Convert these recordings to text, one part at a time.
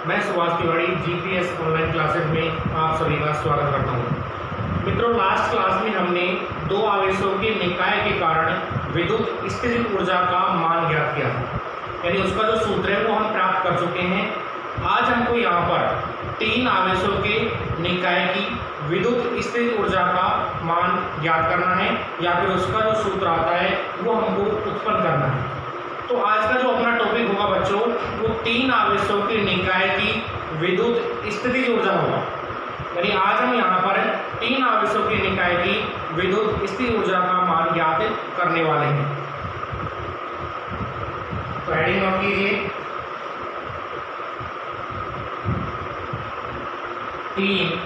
मैं Subhash Tiwari GPS online classes में आप सभी का स्वागत करता हूं। मित्रों, लास्ट क्लास में हमने दो आवेशों के निकाय के कारण विद्युत स्थितिज ऊर्जा का मान ज्ञात किया था, यानी उसका जो सूत्र है वो हम प्राप्त कर चुके हैं। आज हमको यहाँ पर तीन आवेशों के निकाय की विद्युत स्थितिज ऊर्जा का मान ज्ञात करना है, या फिर उसका जो सूत्र आता है वो हमको उत्पन्न करना है। तो आज का जो अपना टॉपिक होगा बच्चों, वो तीन आवेशों के निकाय की विद्युत स्थितिज ऊर्जा होगा। यानी आज हम यहाँ पर तीन आवेशों के निकाय की विद्युत स्थितिज ऊर्जा का मान ज्ञात करने वाले हैं। तो हेडिंग नोट कीजिए, तीन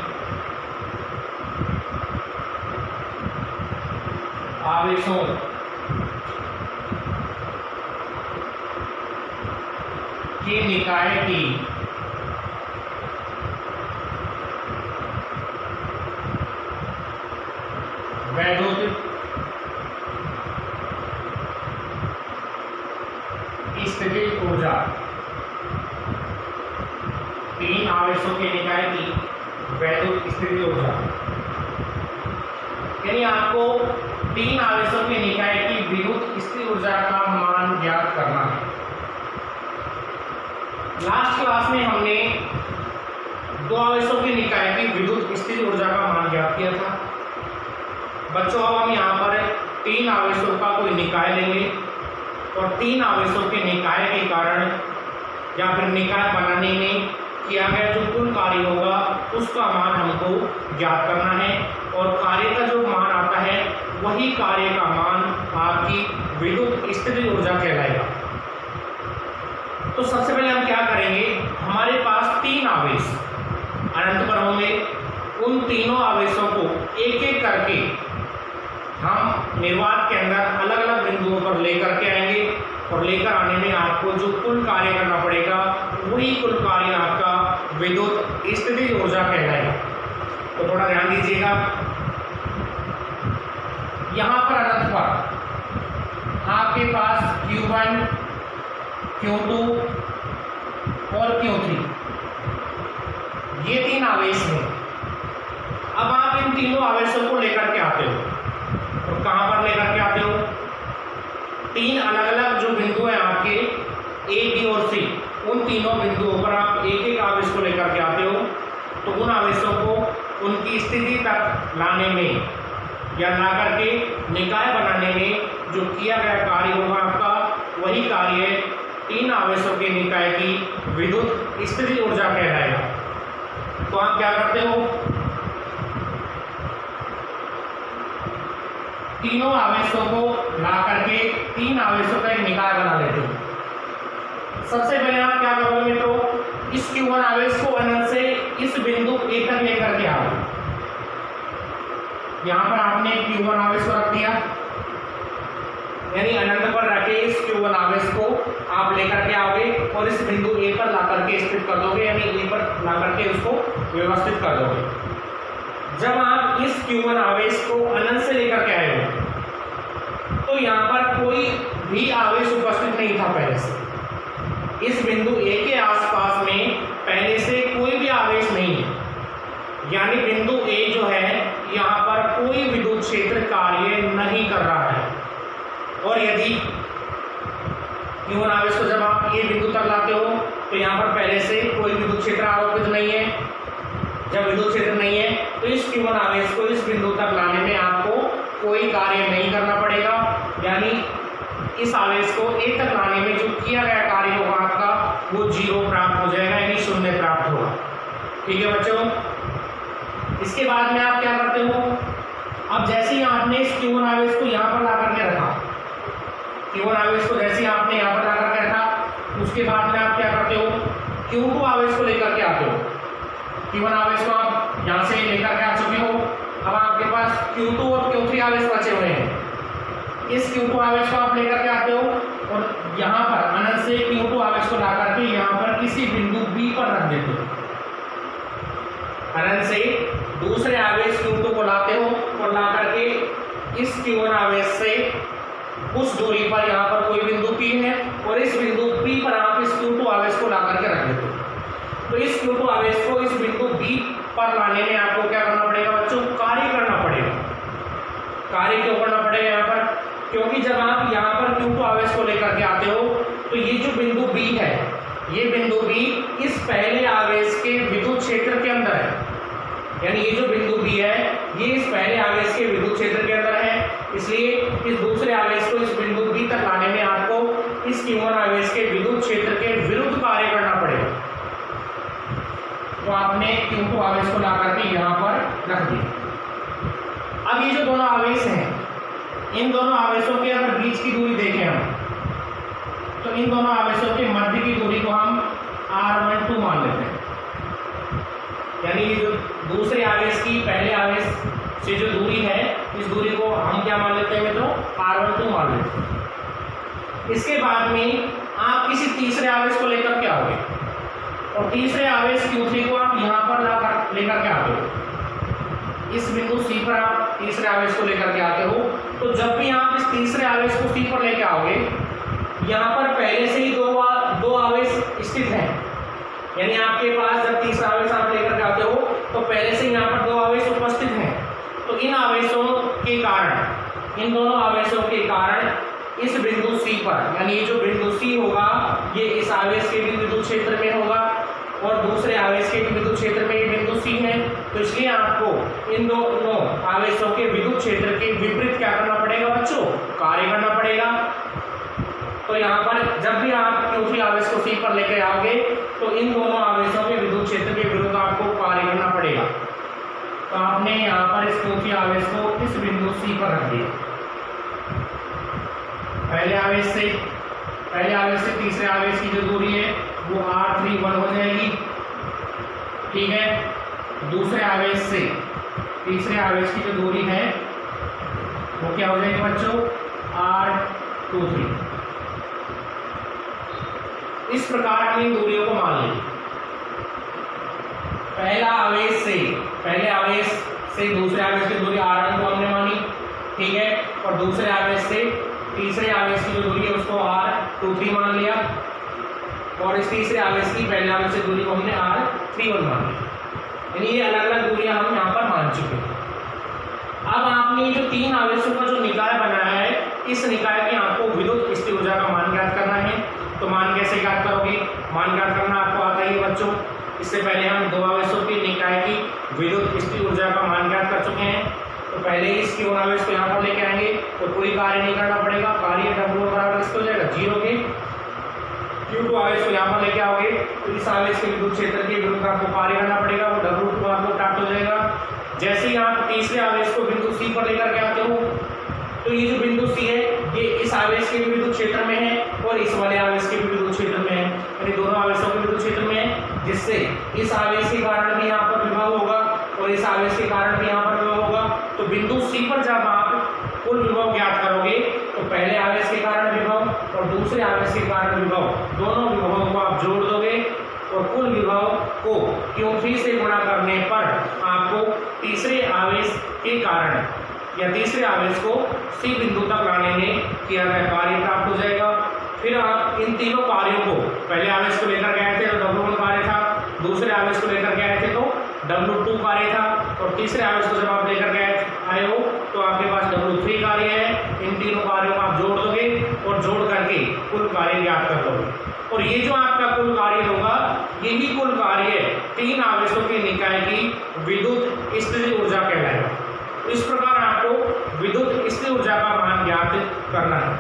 आवेशों के निकाय की विद्युत स्थितिज ऊर्जा, तीन आवेशों के निकाय की विद्युत स्थितिज ऊर्जा, यानी आपको तीन आवेशों के निकाय की विद्युत स्थितिज ऊर्जा का मान ज्ञात करना है। लास्ट क्लास में हमने दो आवेशों के निकाय की विद्युत स्थितिज ऊर्जा का मान ज्ञात किया था। बच्चों, अब हम यहाँ पर तीन आवेशों का कोई निकाय लेंगे और तीन आवेशों के निकाय के कारण या फिर निकाय बनाने में किया गया जो कुल कार्य होगा उसका मान हमको ज्ञात करना है, और कार्य का जो मान आता है वही कार्य का मान आपकी विद्युत स्थितिज ऊर्जा कहलाएगा। तो सबसे पहले हम क्या करेंगे, हमारे पास तीन आवेश अनंत पर होंगे। उन तीनों आवेशों को एक एक करके हम निर्वात के अंदर अलग अलग बिंदुओं पर लेकर के आएंगे, और लेकर आने में आपको जो कुल कार्य करना पड़ेगा वही कुल कार्य आपका विद्युत स्थितिज ऊर्जा कहलाएगा। तो थोड़ा ध्यान दीजिएगा, यहाँ पर अनंत पर आपके पास Q1, Q2 और Q3 ये तीन आवेश हैं। अब आप इन तीनों आवेशों को लेकर के आते हो, और कहां पर लेकर के आते हो, तीन अलग अलग जो बिंदु हैं आपके A, B और C, उन तीनों बिंदुओं पर आप एक एक आवेश को लेकर के आते हो। तो उन आवेशों को उनकी स्थिति तक लाने में या ला करके निकाय बनाने में जो किया गया कार्य होगा आपका, वही कार्य तीन आवेशों के निकाय की विद्युत स्थितिज ऊर्जा कहलाएगा। तो आप क्या करते हो, तीनों आवेशों को ला करके तीन आवेशों का एक निकाय बना लेते हो। सबसे पहले आप क्या करोगे मित्रों, इस Q1 आवेश को अनंत से इस बिंदु A तक लेकर के आओ। यहां पर आपने Q1 आवेश को रख दिया, यानी अनंत पर रखे इस Q1 आवेश को आप लेकर के आओगे और इस बिंदु A पर ला करके स्थित कर दोगे, यानी A पर ला करके उसको व्यवस्थित कर दोगे। जब आप इस Q1 आवेश को अनंत से लेकर के आए हो तो यहाँ पर कोई भी आवेश उपस्थित नहीं था पहले से। इस बिंदु A के आसपास में पहले से कोई भी आवेश नहीं है, यानी बिंदु A जो है यहाँ पर कोई विद्युत क्षेत्र कार्य नहीं कर रहा है। और यदि Q1 आवेश को जब आप ये बिंदु तक लाते हो तो यहाँ पर पहले से कोई विद्युत क्षेत्र आरोपित नहीं है। जब विद्युत क्षेत्र नहीं है तो इस Q1 आवेश को इस बिंदु तक लाने में आपको कोई कार्य नहीं करना पड़ेगा, यानी इस आवेश को A तक लाने में जो किया गया कार्य होगा आपका वो 0 प्राप्त हो जाएगा, यानी शून्य प्राप्त होगा। ठीक है बच्चों, इसके बाद में आप क्या करते हो, अब जैसे ही आपने इस Q1 आवेश को यहाँ पर ला करके रखा, Q1 आवेश को जैसे ही आपने यहाँ पर ला करके रखा, उसके बाद में आप क्या करते हो, Q2 आवेश को लेकर के आते हो। Q1 आवेश को आप यहाँ से लेकर के आ चुके हो, अब आपके पास Q2 और Q3 आवेश बचे हुए हैं। इस Q2 आवेश को आप लेकर के आते हो और यहाँ पर अनंत से Q2 आवेश को ला करके यहाँ पर किसी बिंदु B पर रख देते हो। अनंत से दूसरे आवेश Q2 को लाते हो और ला करके इस Q1 आवेश से उस दूरी पर यहाँ पर कोई बिंदु P है और इस बिंदु P पर आप इस Q2 आवेश को ला करके रख देते हो। तो इस Q2 आवेश को इस बिंदु B पर लाने में आपको क्या करना पड़ेगा बच्चों, कार्य करना पड़ेगा। कार्य क्यों करना पड़ेगा यहाँ पर, क्योंकि जब आप यहाँ पर Q2 आवेश को लेकर के आते हो तो ये जो बिंदु B है, ये बिंदु B इस पहले आवेश के विद्युत क्षेत्र के अंदर है। यानी ये जो बिंदु B है ये इस पहले आवेश के विद्युत क्षेत्र के अंदर है, इसलिए इस दूसरे आवेश को इस बिंदु B तक लाने में आपको इस Q1 आवेश के विद्युत क्षेत्र के विरुद्ध कार्य करना पड़ेगा। तो आपने Q2 आवेश को ला करके यहाँ पर रख दिया। अब ये जो दोनों आवेश हैं, इन दोनों आवेशों के अगर बीच की दूरी देखें हम, तो इन दोनों आवेशों के मध्य की दूरी को हम r12 मान लेते हैं। यानी ये जो दूसरे आवेश की पहले आवेश से जो दूरी है, इस दूरी को हम क्या मान लेते हैं मित्रों, r12 मान लेते हैं। इसके बाद में आप किसी तीसरे आवेश को लेकर के आओगे और तीसरे आवेश Q3 को आप यहाँ पर लेकर के आते हो। इस बिंदु C पर आप तीसरे आवेश को लेकर के आते हो, तो जब भी आप इस तीसरे आवेश को C पर लेकर आओगे, यहाँ पर पहले से ही दो आवेश स्थित हैं। यानी आपके पास जब तीसरा आवेश आप लेकर के आते हो तो पहले से यहाँ पर दो आवेश उपस्थित हैं। तो इन आवेशों के कारण, इन दोनों आवेशों के कारण इस बिंदु C पर, यानी ये जो बिंदु C होगा ये इस आवेश के भी विद्युत क्षेत्र में होगा और दूसरे आवेश के भी विद्युत क्षेत्र में ये बिंदु C है। तो इसलिए आपको इन दोनों आवेशों के विद्युत क्षेत्र के विपरीत क्या करना पड़ेगा बच्चों, कार्य करना पड़ेगा। तो यहाँ पर जब भी आप Q3 आवेश को C पर लेकर आओगे तो इन दोनों आवेशों के विद्युत क्षेत्र के विरुद्ध आपको कार्य करना पड़ेगा। तो आपने यहाँ पर इस Q3 आवेश को इस बिंदु C पर रख दिया। पहले आवेश से तीसरे आवेश की जो दूरी है वो r31 हो जाएगी, ठीक है। दूसरे आवेश से तीसरे आवेश की जो दूरी है वो क्या हो जाएगी बच्चों, r23। इस प्रकार हम इन दूरियों को मान लेंगे। पहले आवेश से दूसरे आवेश की दूरी r1 को हमने मानी, ठीक है, और दूसरे आवेश से तीसरे आवेश की जो दूरी है उसको r23 मान लिया और इस तीसरे आवेश की पहले आवेश से दूरी को हमने r31 मान लिया। यानी ये अलग अलग दूरियां हम यहाँ पर मान चुके हैं। अब आपने जो तीन आवेशों का जो निकाय बनाया है, इस निकाय की आपको विद्युत स्थिर ऊर्जा का मान ज्ञात करना है। तो मान कैसे ज्ञात करोगे, मान ज्ञात करना आपको आता ही है बच्चों। इससे पहले हम दो आवेशों के निकाय की विद्युत स्थिर ऊर्जा का मान ज्ञात कर चुके हैं। तो पहले इस Q1 आवेश को यहाँ पर लेके आएंगे तो कोई कार्य नहीं करना पड़ेगा, कार्य W बराबर इसको हो जाएगा 0 के। Q2 आवेश को यहाँ पर लेके आओगे तो इस आवेश के विद्युत क्षेत्र के विरुद्ध आपको कार्य करना पड़ेगा, वो W2 आपको प्राप्त हो जाएगा। जैसे ही आप तीसरे आवेश को बिंदु C पर लेकर के आते हो तो ये जो बिंदु C है ये इस आवेश के भी विद्युत क्षेत्र में है और इस वाले आवेश के भी विद्युत क्षेत्र में है, यानी दोनों आवेशों के विद्युत क्षेत्र में है, जिससे इस आवेश के कारण भी यहाँ पर विभव होगा और इस आवेश के कारण भी यहाँ पर विभव होगा। तो बिंदु C पर जब आप कुल विभव ज्ञात करोगे तो पहले आवेश के कारण विभव और दूसरे आवेश के कारण विभव, दोनों विभवों को आप जोड़ दोगे और कुल विभव को Q3 से गुणा करने पर आपको तीसरे आवेश के कारण या तीसरे आवेश को C बिंदु तक लाने में किया गया कार्य प्राप्त हो जाएगा। फिर आप इन तीनों कार्यों को, पहले आवेश को लेकर गए थे तो W1 कार्य था, दूसरे आवेश को लेकर गए थे तो W2 कार्य था और तीसरे आवेश को जब आप लेकर गए आए हो तो आपके पास W3 कार्य है। इन तीनों कार्यों को आप जोड़ दोगे और जोड़ करके कुल कार्य ज्ञात कर दोगे और ये जो आपका कुल कार्य होगा यही कुल कार्य तीन आवेशों के निकाय की विद्युत स्थिर ऊर्जा कहलाएगा। इस प्रकार आपको विद्युत स्थिर ऊर्जा का मान ज्ञात करना है।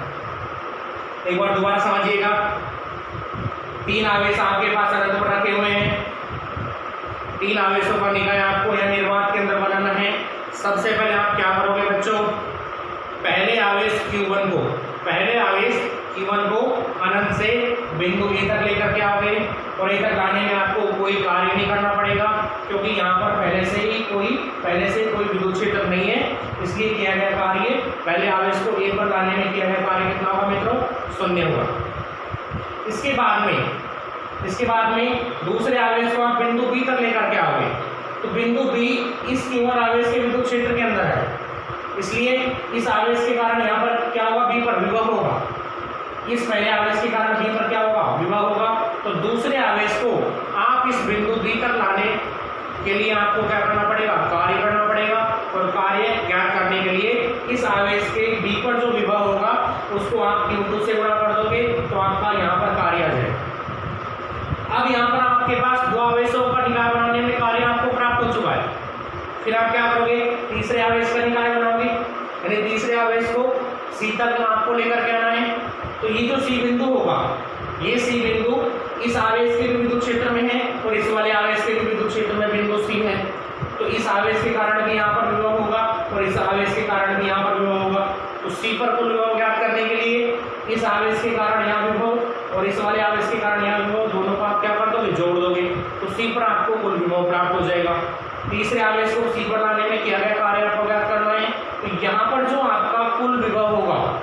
एक बार दोबारा समझिएगा, तीन आवेश आपके पास अनंत पर रखे हुए हैं, तीन आवेशों का निकाय आपको यह निर्वात के अंदर बनाना है। सबसे पहले आप क्या करोगे बच्चों, पहले आवेश Q1 को अनंत से बिंदु A तक लेकर के आओगे और A तक लाने में आपको कोई कार्य नहीं करना पड़ेगा क्योंकि यहाँ पर पहले से कोई विद्युत क्षेत्र नहीं है, इसलिए किया गया कार्य पहले आवेश को A पर लाने में किया गया कार्य कितना होगा मित्रों, 0 होगा। इसके बाद में दूसरे आवेश को आप बिंदु B तक लेकर के आओगे तो बिंदु B इस Q1 आवेश के विद्युत क्षेत्र के अंदर है, इसलिए इस आवेश के कारण यहाँ पर क्या होगा, B पर विभव होगा। इस पहले आवेश के कारण B पर क्या होगा, विभव होगा। तो दूसरे आवेश को आप इस बिंदु बी तक लाने के लिए आपको क्या करना पड़ेगा, कार्य करना पड़ेगा। और कार्य ज्ञात करने के लिए इस आवेश के बी पर जो विभव होगा उसको आप Q2 से गुणा कर दोगे तो आपका यहाँ पर कार्य आ जाएगा। अब यहाँ पर आपके पास दो आवेशों का निकाय बनाने में कार्य आपको प्राप्त हो चुका है। फिर आप क्या करोगे, तीसरे आवेश का निकाय बनाओगे, यानी तीसरे आवेश को सी तक आपको लेकर के आना है। तो ये जो सी बिंदु होगा, ये सी बिंदु इस आवेश के विद्युत क्षेत्र में है और इस वाले आवेश के विद्युत क्षेत्र में बिंदु सी है। तो इस आवेश के कारण भी यहाँ पर विभव होगा और इस आवेश के कारण भी यहाँ पर विभव होगा। तो सी पर कुल विभव ज्ञात करने के लिए इस आवेश के कारण यहाँ विभव और इस वाले आवेश के कारण यहाँ विभव, दोनों को आप क्या कर दोगे, जोड़ दोगे। तो सी पर आपको कुल विभव प्राप्त हो जाएगा। तीसरे आवेश को सी पर लाने में किया गया कार्य आपको ज्ञात करना है। तो यहाँ पर जो आपका कुल विभव होगा,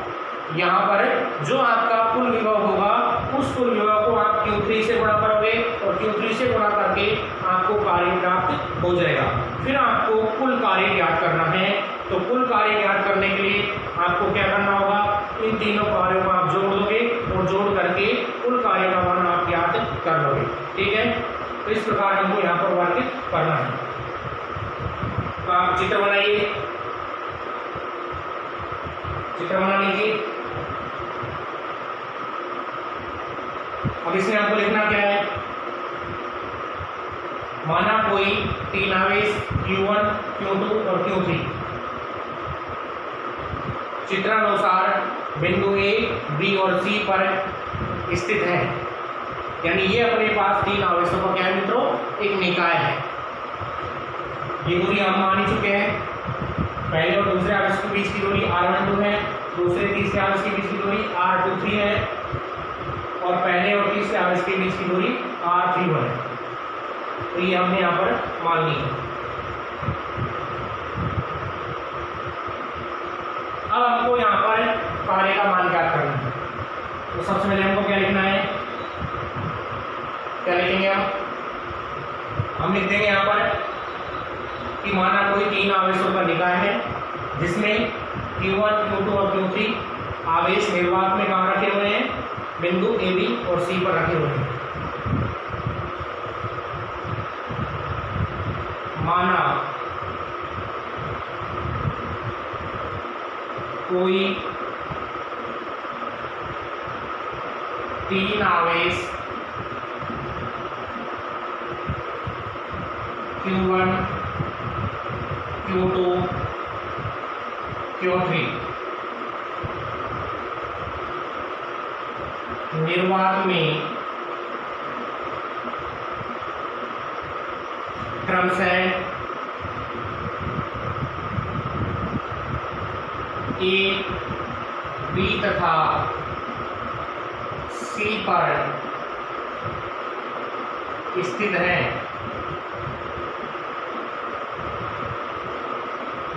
यहाँ पर जो आपका कुल विभव होगा उस कुल विभव को आप Q3 से गुणा करोगे और Q3 से गुणा करके आपको कार्य प्राप्त हो जाएगा। फिर आपको कुल कार्य ज्ञात करना है। तो कुल कार्य ज्ञात करने के लिए आपको क्या करना होगा, इन तीनों कार्यों को आप जोड़ दोगे और जोड़ करके कुल कार्य का मान आप ज्ञात कर लोगे। ठीक है, तो इस प्रकार हमको यहाँ पर वर्णित करना है। तो आप चित्र बनाइए, चित्र बना लीजिए। अब इसमें आपको लिखना क्या है, माना कोई तीन आवेश Q1, Q2 और Q3 चित्रानुसार बिंदु A, B और C पर स्थित है। यानी ये अपने पास तीन आवेशों का क्या है मित्रों, एक निकाय है। ये दूरी हम मान ही चुके हैं। पहले और दूसरे आवेश के बीच की दूरी R12 है, दूसरे तीसरे आवेश के बीच की दूरी R23 है और पहले और तीसरे आवेश के बीच की दूरी R31 है। तो ये हमने यहाँ पर मान ली है। अब हमको यहाँ पर कार्य का मान ज्ञात करना है। तो सबसे पहले हमको क्या लिखना है, क्या लिखेंगे हम लिख देंगे यहाँ पर कि माना कोई तीन आवेशों का निकाय है जिसमें Q1, Q2 और Q3 आवेश निर्वात में कहाँ रखे हुए हैं, बिंदु A, B और C पर रखे हुए हैं। माना कोई तीन आवेश Q1, Q2, Q3 निर्वात में क्रमशः A, B तथा C पर स्थित है।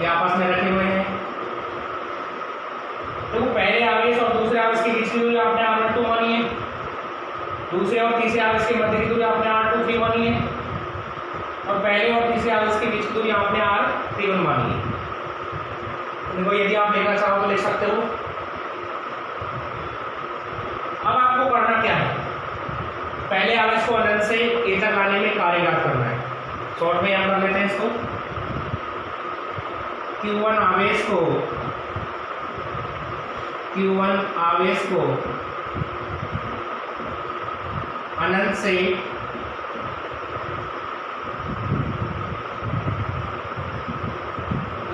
ये आपस में रखे हुए हैं। तो पहले आवेश और दूसरे आवेश के बीच की दूरी आपने R12 मानी है, दूसरे और तीसरे आवेश के मध्य की दूरी आपने R23 मानी है और पहले और तीसरे आवेश के बीच की दूरी आपने R31 मानी है। देखो यदि आप देखना चाहो तो लिख सकते हो। अब आपको करना क्या है, पहले आवेश को अनंत से A तक लाने में कार्य ज्ञात करना है। शॉर्ट में यहाँ कर लेते हैं इसको। Q1 आवेश को अनंत से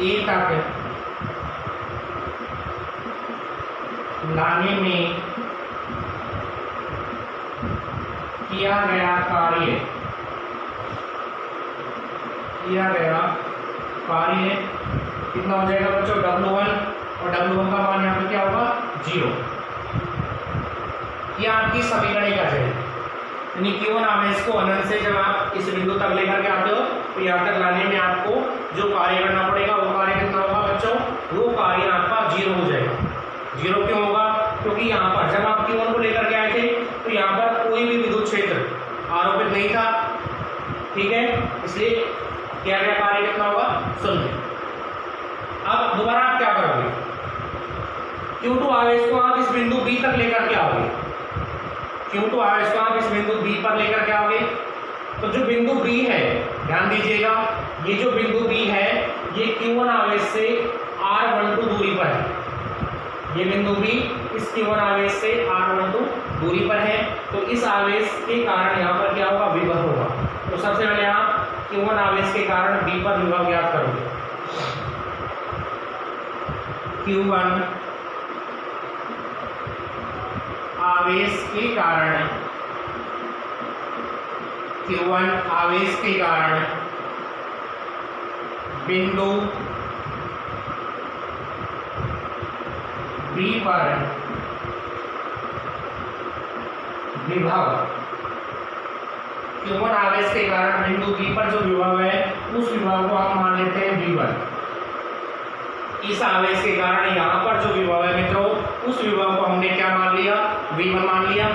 A तक लाने में किया गया कार्य कितना हो जाएगा बच्चों, W1 और W1 का मान यहाँ पे क्या होगा, 0। ये आपकी समीकरण का है। यानी Q1 आवेश को अनंत से जब आप इस बिंदु तक लेकर के आते हो तो यहाँ तक लाने में आपको जो कार्य करना पड़ेगा वो कार्य कितना होगा बच्चों, वो कार्य आपका 0 हो जाएगा। 0 क्यों होगा, क्योंकि यहाँ पर जब आप Q1 को लेकर के आए थे तो यहाँ पर कोई भी विद्युत क्षेत्र आरोपित नहीं था। ठीक है, इसलिए किया गया कार्य कितना होगा, 0। अब दोबारा आप क्या करोगे, Q2 आवेश को आप इस बिंदु B तक लेकर के आओगे। Q2 आवेश को आप इस बिंदु B पर लेकर के आओगे तो जो बिंदु बी है, ध्यान दीजिएगा, ये जो बिंदु बी है ये Q1 आवेश से R12 दूरी पर है। ये बिंदु बी इस Q1 आवेश से R12 दूरी पर है। तो इस आवेश के कारण यहाँ पर क्या होगा, विभव होगा। तो सबसे पहले आप Q1 आवेश के कारण B पर विभव ज्ञात करोगे। Q1 आवेश के कारण, Q1 आवेश के कारण बिंदु B पर विभव, Q1 आवेश के कारण बिंदु B पर जो विभव है उस विभव को हम मान लेते हैं V1। इस आवेश के कारण यहाँ पर जो विभव है मित्रों, उस विभव को हमने क्या मान लिया, V1 मान लिया।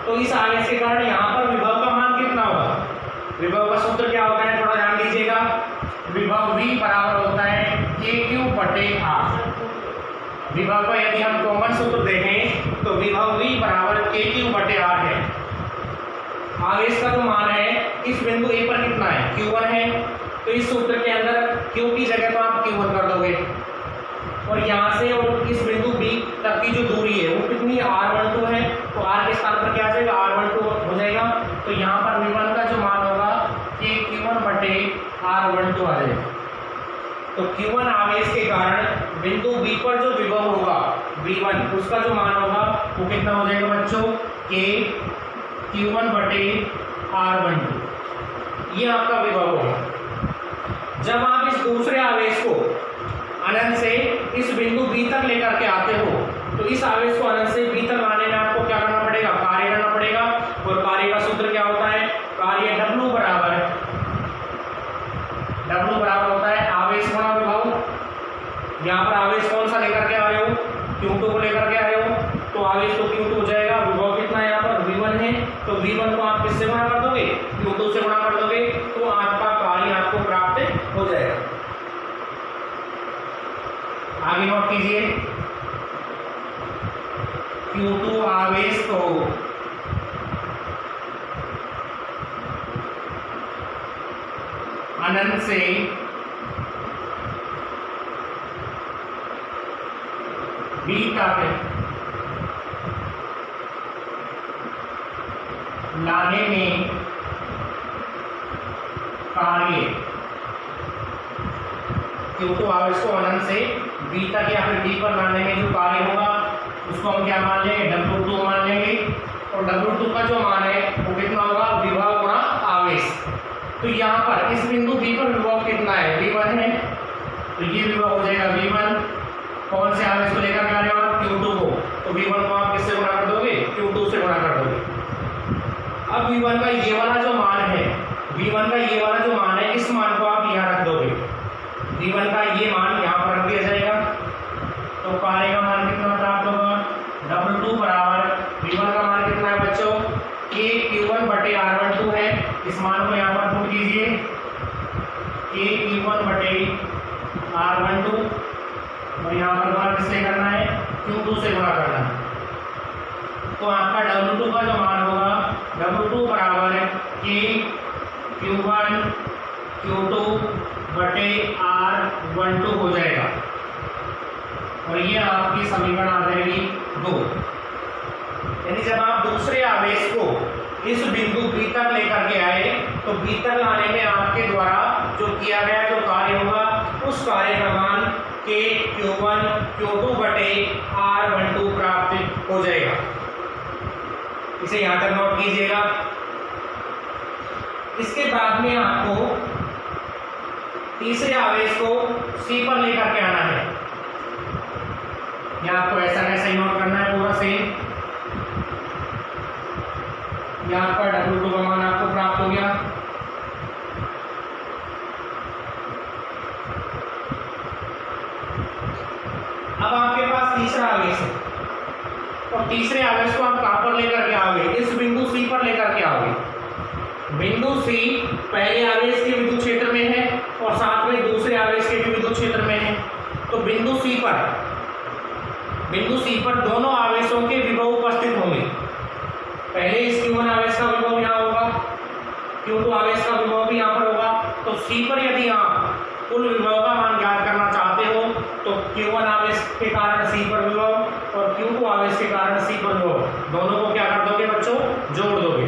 तो इस आवेश के कारण यहाँ पर विभव का मान कितना होगा, विभव का सूत्र क्या होता है, थोड़ा ध्यान दीजिएगा। विभव V बराबर होता है KQ/R। विभव का यदि हम कॉमन सूत्र देखें तो विभव V बराबर KQ/R है। आवेश का जो मान है इस बिंदु A पर कितना है, Q1 है। तो इस सूत्र के अंदर Q की जगह तो आप Q1 कर दोगे, और यहाँ से और इस बिंदु B तक की जो दूरी है वो कितनी R12 है। तो R के स्थान पर क्या आ जाएगा, R12 हो जाएगा। तो यहाँ पर V1 का जो मान होगा KQ1/R12 आ जाएगा। तो Q1 आवेश के कारण बिंदु B पर जो विभव होगा V1, उसका जो मान होगा वो कितना हो जाएगा बच्चों, KQ1/R12। ये आपका विभव होगा। जब आप इस दूसरे आवेश को अनंत से इस बिंदु B तक लेकर के आते हो तो इस आवेश को अनंत से B तक लाने में आपको क्या करना पड़ेगा, कार्य करना पड़ेगा। और कार्य का सूत्र क्या होता है, कार्य W बराबर होता है आवेश गुणा विभव। यहाँ पर आवेश कौन सा लेकर के आ रहे हो, Q2 को लेकर के आ रहे हो, तो आवेश तो Q2 हो जाएगा। विभव कितना है यहाँ पर, V1 है। तो V1 को आप किससे गुणा कर दोगे, Q2 से गुणा कर दोगे, तो आपका कार्य आपको प्राप्त हो जाएगा। आगे नोट कीजिए, Q2 आवेश को अनंत से B तक लाने में कार्य, Q2 आवेश को अनंत से B तक या फिर B पर लाने में जो कार्य होगा उसको हम क्या मान लेंगे, W2 मान लेंगे। और W2 का जो मान है वो कितना होगा, विभव गुणा आवेश। तो यहाँ पर इस बिंदु B पर विभव कितना है, V1 है। तो ये विभव हो जाएगा V1। कौन से आवेश को लेकर के आ रहे हो आप, Q2 को। तो V1 को आप किससे गुणा कर दोगे, Q2 से गुणा कर दोगे। अब V1 का ये वाला जो मान है, V1 का ये वाला जो मान है, इस मान को आप यहाँ रख दोगे। V1 का ये मान यहाँ पर रख दिया जाएगा। तो कार्य का मान कितना प्राप्त होगा, W2 बराबर V1 का मान कितना है बच्चों, KQ1/R12 है। इस मान को यहाँ पर पुट कीजिए, KQ1/R12, और यहाँ पर गुणा किससे करना है, Q2 से गुणा करना है। तो आपका W2 का जो मान होगा, W2 बराबर KQ2/R12 हो जाएगा। और ये आपकी समीकरण आ जाएगी 2। यानी जब आप दूसरे आवेश को इस बिंदु B तक लेकर के आए तो B तक लाने में आपके द्वारा जो किया गया जो कार्य होगा उस कार्य का मान KQ1/R12 प्राप्त हो जाएगा। इसे यहां तक नोट कीजिएगा। इसके बाद में आपको तीसरे आवेश को C पर लेकर के आना है। या आपको ऐसा कैसे ही नोट करना है पूरा सेम। यहाँ पर W2 का मान आपको प्राप्त हो गया। अब आपके पास तीसरा आवेश है और तीसरे आवेश को आप कहां पर लेकर के आओगे, इस बिंदु C पर लेकर के आओगे। बिंदु C पहले आवेश के विद्युत क्षेत्र में है और साथ में दूसरे आवेश के भी विद्युत क्षेत्र में है। तो बिंदु C पर दोनों आवेशों के विभव उपस्थित होंगे। पहले इस Q1 आवेश का विभव यहाँ होगा Q2 आवेश का विभव भी यहाँ पर होगा। तो C पर यदि आप कुल विभव का मान ज्ञात करना चाहते हो तो Q1 आवेश के कारण C पर विभव और Q2 आवेश के कारण C पर विभव, दोनों को क्या कर दोगे बच्चों, जोड़ दोगे।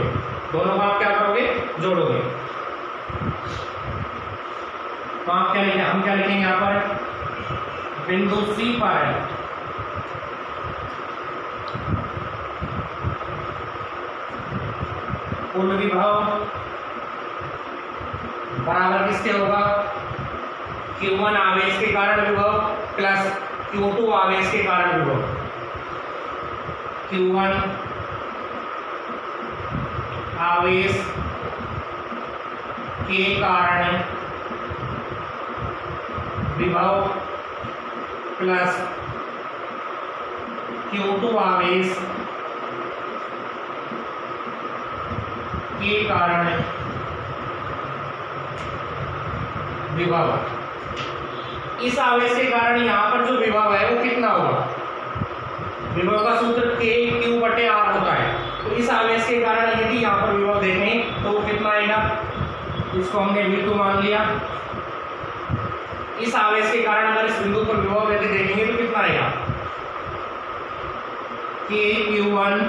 दोनों को आप क्या करोगे, जोड़ोगे। तो आप क्या लिखेंगे, हम क्या लिखेंगे यहाँ पर, बिंदु C पर कुल विभव बराबर किसके होगा, Q1 आवेश के कारण विभव प्लस Q2 आवेश के कारण विभव। Q1 आवेश के कारण विभव प्लस Q2 आवेश के कारण विभव। इस आवेश के कारण यहाँ पर जो विभव है वो कितना होगा, विभव का सूत्र K/Q/R होता है। तो इस आवेश के कारण यदि यहाँ पर विभव देखें तो वो कितना आएगा, इसको हमने V2 मान लिया। इस आवेश के कारण अगर इस बिंदु पर विभव यदि देखेंगे तो कितना आएगा, Q1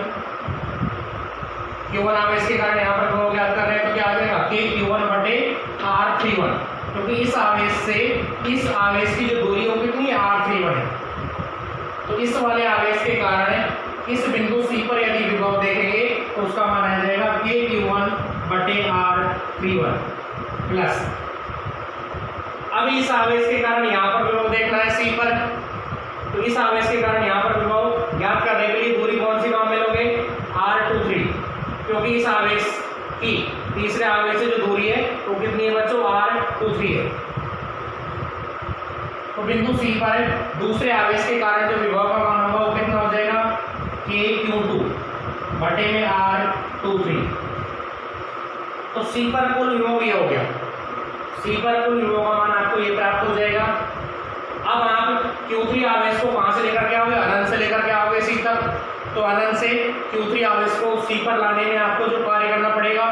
आवेश के कारण यहाँ पर विभव ज्ञात कर रहे हैं तो क्या आ जाएगा, K/Q1/R31, क्योंकि इस आवेश से इस आवेश की जो दूरी है वो कितनी है, R31 है। तो इस वाले आवेश के कारण इस बिंदु C पर यदि विभव देखेंगे तो उसका मान आ जाएगा K/Q1/R31 प्लस, अब इस आवेश के कारण यहाँ पर विभव देखना है C पर, तो इस आवेश के कारण यहाँ पर विभव ज्ञात करने के लिए दूरी कौन सी काम में लोगे, R23, क्योंकि इस आवेश की तीसरे आवेश से जो दूरी है वो कितनी है बच्चों, R23 है। तो बिंदु C पर दूसरे आवेश के कारण जो विभव का मान होगा वो कितना हो जाएगा, K/Q2/R23। तो C पर कुल विभव ये हो गया, C पर कुल विभव का मान आपको ये प्राप्त हो जाएगा। अब आप Q3 आवेश को कहां से लेकर के आओगे, अनंत से लेकर के आओगे C तक। तो अनंत से Q3 आवेश को C पर लाने में आपको जो कार्य करना पड़ेगा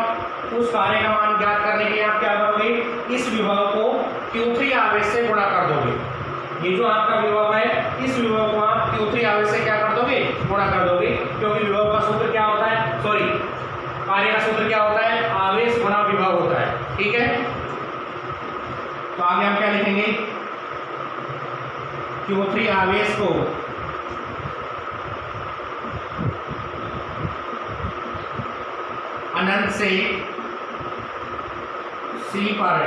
उस कार्य का मान ज्ञात करने के लिए आप क्या करोगे, इस विभव को Q3 आवेश से गुणा कर दोगे। ये जो आपका विभव है इस विभव को आप Q3 आवेश से क्या कर दोगे, गुणा कर दोगे, क्योंकि विभव का सूत्र क्या होता है, सॉरी कार्य का सूत्र क्या होता है, आवेश गुणा विभव होता है। ठीक है, तो आगे हम क्या लिखेंगे, Q3 आवेश को अनंत से C पर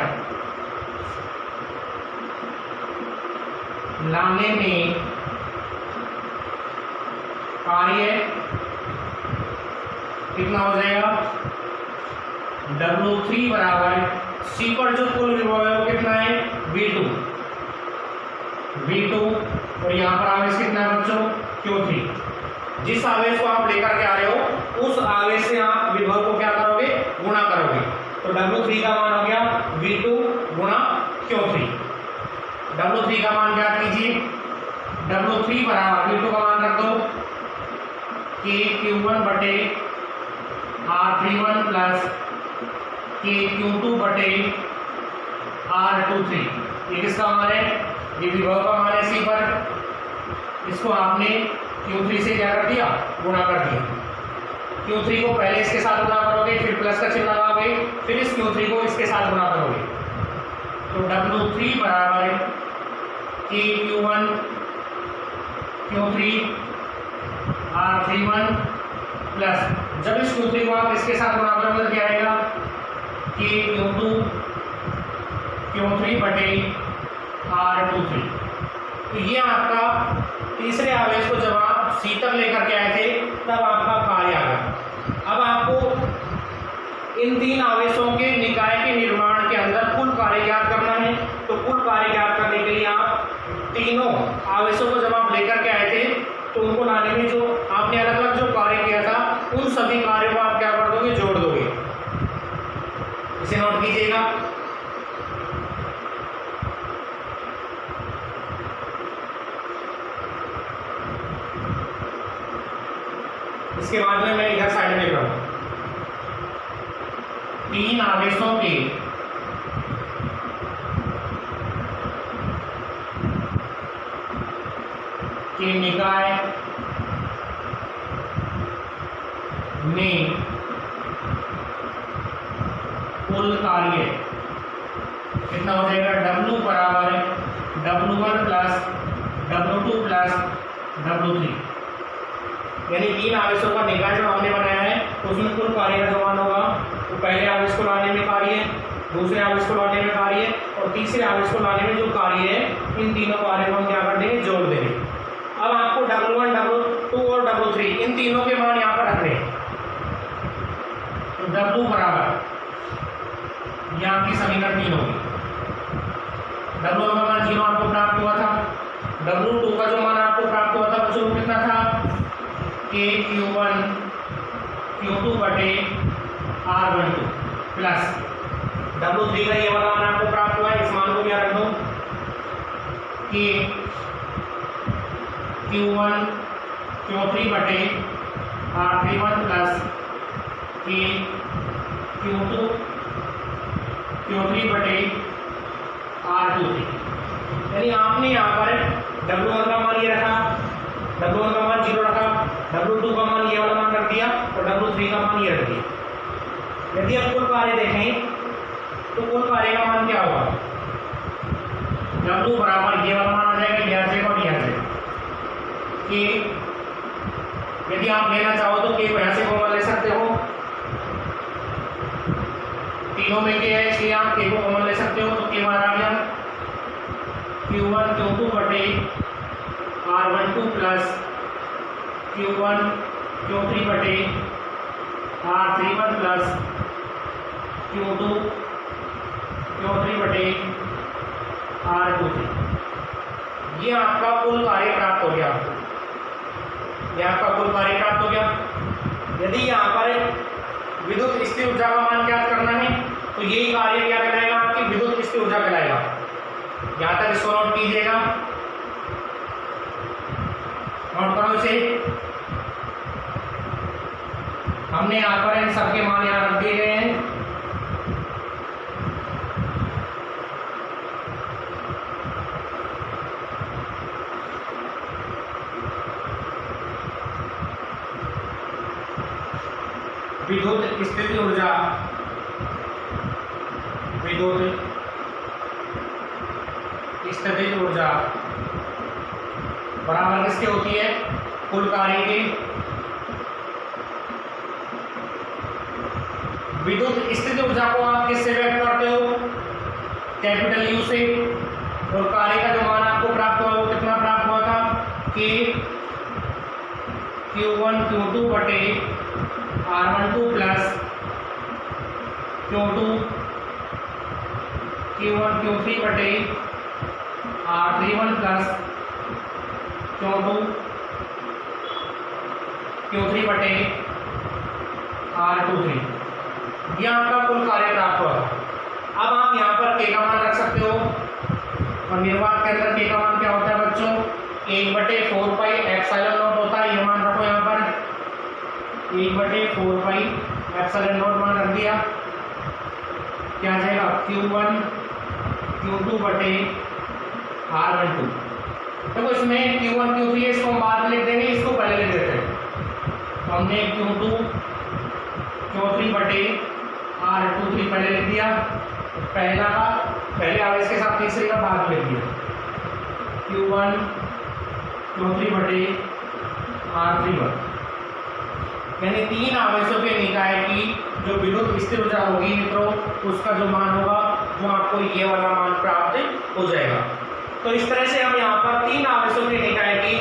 लाने में कार्य कितना हो जाएगा, W3 बराबर C पर जो कुल विभव है वो कितना है, V2 और यहाँ पर आवेश कितना है बच्चों, Q3। जिस आवेश को आप लेकर के आ रहे हो उस आवेश से आप विभव को क्या करोगे, गुणा करोगे। तो W3 का मान हो गया V2 गुणा Q3। W3 का मान ज्ञात कीजिए, W3 बराबर V2 का मान रख दो K/Q1/R31 प्लस K/Q2/R23। ये किसका मान है, ये विभव का मान है C पर। इसको आपने Q3 से क्या कर दिया, गुणा कर दिया। Q3 को पहले इसके साथ गुणा करोगे, फिर प्लस का चिन्ह लगाओगे, फिर इस Q3 को इसके साथ गुणा करोगे। तो W3 बराबर K/Q1 Q3 R31 प्लस, जब इस Q3 को आप इसके साथ गुणा करोगे तो क्या आएगा, K/Q2 Q3/R23। तो ये आपका तीसरे आवेश को जब आप C तक लेकर के आए थे तब आपका कार्य आ गया। अब आपको इन तीन आवेशों के निकाय के निर्माण के अंदर कुल कार्य ज्ञात करना है। तो कुल कार्य ज्ञात करने के लिए आप तीनों आवेशों को जब आप लेकर के आए थे तो उनको लाने में जो आपने अलग अलग जो कार्य किया था उन सभी कार्यों को आप क्या कर दोगे, जोड़ दोगे। इसे नोट कीजिएगा। इसके बाद में मैं इधर साइड में लिख रहा हूं। तीन आवेशों के निकाय में कुल कार्य कितना हो जाएगा, W बराबर W1 plus W2 plus W3। यानी तीन आवेशों का निकाय जो हमने बनाया है उसमें कुल कार्य का जो मान होगा तो पहले आवेश को लाने में कार्य, दूसरे आवेश को लाने में कार्य और तीसरे आवेश को लाने में जो कार्य है, इन तीनों कार्य को हम क्या कर देंगे, जोड़ देंगे। अब आपको W1, W2 और W3 इन तीनों के मान यहाँ पर रखने हैं। तो W बराबर यहाँ की समीकरण 3 होगी। W का मान 0 आपको प्राप्त हुआ था। W2 का जो मान आपको प्राप्त हुआ था बच्चों कितना था, K Q1 Q2 बटे R12 प्लस W3 का ये वाला मान आपको प्राप्त हुआ है। इस मान को क्या रख दो, K Q1 Q3 बटे R31 plus K Q2 Q3 बटे R23। यानी आपने यहाँ पर W1 का मान ये रखा, W1 का मान 0 रखा, W2 का मान ये वाला मान रख दिया और W3 का मान ये रख दिया। यदि आप कुल कार्य देखें तो कुल कार्य का मान क्या होगा, W बराबर ये वाला मान आ जाएगा, यह आ जाएगा और यह आ जाएगा। कि यदि आप लेना चाहो तो K को यहाँ से कॉमन ले सकते हो, तीनों में K है इसलिए आप K को कॉमन ले सकते हो। तो K बार आ गया Q1 Q2 बटे R12 प्लस Q1 Q3 बटे R31 प्लस Q2 Q3 बटे R23। ये आपका कुल कार्य प्राप्त हो गया, ये आपका कुल कार्य प्राप्त हो गया। यदि यहाँ पर विद्युत स्थिर ऊर्जा का मान ज्ञात करना है तो यही कार्य क्या कहलाएगा, आपकी विद्युत स्थिर ऊर्जा कहलाएगा। यहाँ तक इसको नोट कीजिएगा, नोट करो इसे। हमने यहाँ पर इन सबके मान यहाँ रख दिए गए हैं। विद्युत स्थिर ऊर्जा, विद्युत स्थिर ऊर्जा बराबर किसके होती है, कुल कार्य के। विद्युत स्थिर ऊर्जा को आप किससे व्यक्त करते हो, कैपिटल U से। और कार्य का जो मान आपको प्राप्त हुआ वो कितना प्राप्त हुआ था, कि Q1 Q2 बटे R12 plus Q2 Q1 Q3 बटे R31 प्लस Q2 Q3 बटे R23। यह आपका कुल कार्य प्राप्त हुआ। अब आप यहाँ पर K का मान रख सकते हो और निर्वात के अंदर K का मान क्या होता है बच्चों, 1/4 पाई एप्सिलॉन नॉट होता है। ये मान रखो यहाँ पर 1/4 पाई एप्सिलॉन नॉट मान रख दिया। क्या आ जाएगा, Q1 Q2 बटे R12। देखो इसमें Q1 Q3 है, इसको हम बाद में लिख देंगे, इसको पहले लिख देते हैं। तो हमने Q2 Q3 बटे R23 पहले लिख दिया, पहला का पहले आवेश के साथ तीसरे का बाद में लिख दिया। Q1 Q3 बटे R31। यानी तीन आवेशों के निकाय की जो विद्युत स्थिर ऊर्जा होगी मित्रों, उसका जो मान होगा वो आपको ये वाला मान प्राप्त हो जाएगा। तो इस तरह से हम यहाँ पर तीन आवेशों के निकाय की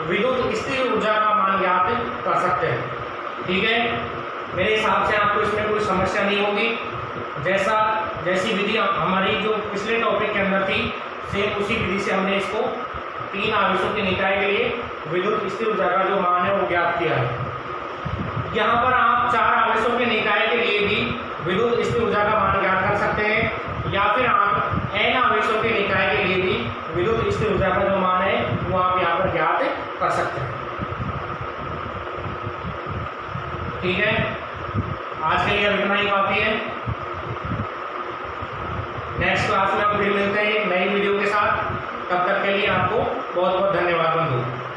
विद्युत स्थिर ऊर्जा का मान ज्ञात कर सकते हैं। ठीक है, मेरे हिसाब से आपको इसमें कोई समस्या नहीं होगी। जैसी विधि हमारी जो पिछले टॉपिक के अंदर थी, सेम उसी विधि से हमने इसको तीन आवेशों के निकाय के लिए विद्युत स्थिर ऊर्जा का जो मान है वो ज्ञात किया है। यहाँ पर आप चार आवेशों के निकाय के लिए भी विद्युत स्थिर ऊर्जा का मान ज्ञात कर सकते हैं, या फिर आप n आवेशों के निकाय के लिए भी विद्युत स्थिर ऊर्जा का जो मान है वो आप यहाँ पर ज्ञात कर सकते हैं। ठीक है, आज के लिए अब इतना ही काफी है। क्लास में अब फिर मिलते हैं एक नई वीडियो के साथ। तब तक के लिए आपको बहुत बहुत धन्यवाद बंधु।